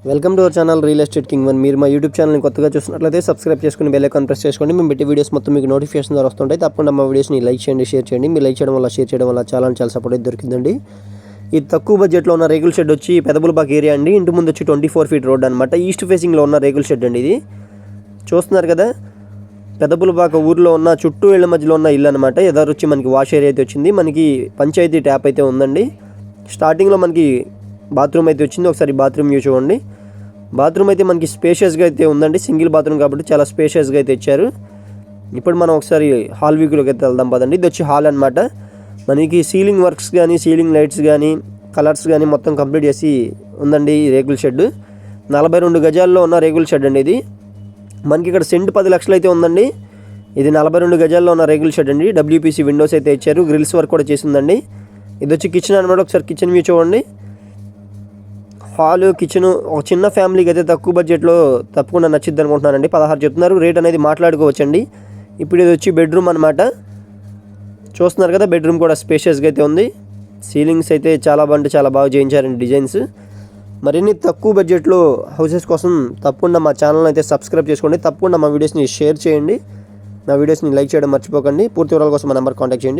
Welcome to our channel real estate king one. మీరు మా YouTube ఛానల్ని కొత్తగా చూసినట్లయితే సబ్స్క్రైబ్ చేసుకుని బెల్ ఐకాన్ ప్రెస్ చేసుకోండి. మేము పెట్టే వీడియోస్ మొత్తం మీకు నోటిఫికేషన్ ద్వారా వస్తుంటాయి. తప్పకుండా మా వీడియోస్ని లైక్ చేయండి, షేర్ చేయండి. మీరు లైక్ చేయడం వల్ల, షేర్ చేయడం వల్ల చాలా సపోర్ట్ అయితే దొరికిందండి. ఈ తక్కువ బడ్జెట్లో ఉన్న రేకుల షెడ్ వచ్చి పెదబులబాగ్ ఏరియా అండి. ఇంటి ముందు వచ్చి 24 ఫీట్ రోడ్ అనమాట. ఈస్ట్ ఫేసింగ్లో ఉన్న రేకుల షెడ్ అండి. ఇది చూస్తున్నారు కదా, పెదబులబాగ్ ఊర్లో ఉన్న చుట్టూ ఇళ్ళ మధ్యలో ఉన్న ఇల్లు అనమాట. ఎదురు వచ్చి మనకి వాష్ ఏరియా అయితే వచ్చింది. మనకి పంచాయతీ ట్యాప్ అయితే ఉందండి. స్టార్టింగ్లో మనకి బాత్రూమ్ అయితే వచ్చింది. ఒకసారి బాత్రూమ్ వ్యూ చూడండి. బాత్రూమ్ అయితే మనకి స్పేషియస్గా అయితే ఉందండి. సింగిల్ బాత్రూమ్ కాబట్టి చాలా స్పేషియస్గా అయితే ఇచ్చారు. ఇప్పుడు మనం ఒకసారి హాల్ వీక్లోకి అయితే వెళ్దాం పదండి. ఇది వచ్చి హాల్ అనమాట. మనకి సీలింగ్ వర్క్స్ కానీ, సీలింగ్ లైట్స్ కానీ, కలర్స్ కానీ మొత్తం కంప్లీట్ చేసి ఉందండి ఈ రేకుల షెడ్. 42 గజాల్లో ఉన్న రేకుల షెడ్ అండి. ఇది మనకి ఇక్కడ సెంట్ 10 లక్షలు అయితే ఉందండి. ఇది 42 గజాల్లో ఉన్న రేకుల షెడ్ అండి. WPC విండోస్ అయితే ఇచ్చారు. గ్రిల్స్ వర్క్ కూడా చేసిందండి. ఇది వచ్చి కిచెన్ అనమాట. ఒకసారి కిచెన్ వ్యూ చూడండి. హాల్, కిచెన్ ఒక చిన్న ఫ్యామిలీకి అయితే తక్కువ బడ్జెట్లో తప్పకుండా నచ్చిద్ది అనుకుంటున్నానండి. 16 చెప్తున్నారు. రేట్ అనేది మాట్లాడుకోవచ్చండి. ఇప్పుడు ఇది వచ్చి బెడ్రూమ్ అనమాట. చూస్తున్నారు కదా, బెడ్రూమ్ కూడా స్పేషియస్గా అయితే ఉంది. సీలింగ్స్ అయితే చాలా బాగా చేయించారండి డిజైన్స్. మరిన్ని తక్కువ బడ్జెట్లో హౌసెస్ కోసం తప్పకుండా మా ఛానల్ అయితే సబ్స్క్రైబ్ చేసుకోండి. తప్పకుండా మా వీడియోస్ని షేర్ చేయండి. నా వీడియోస్ని లైక్ చేయడం మర్చిపోకండి. పూర్తి వివరాల కోసం మా నెంబర్ కాంటాక్ట్ చేయండి.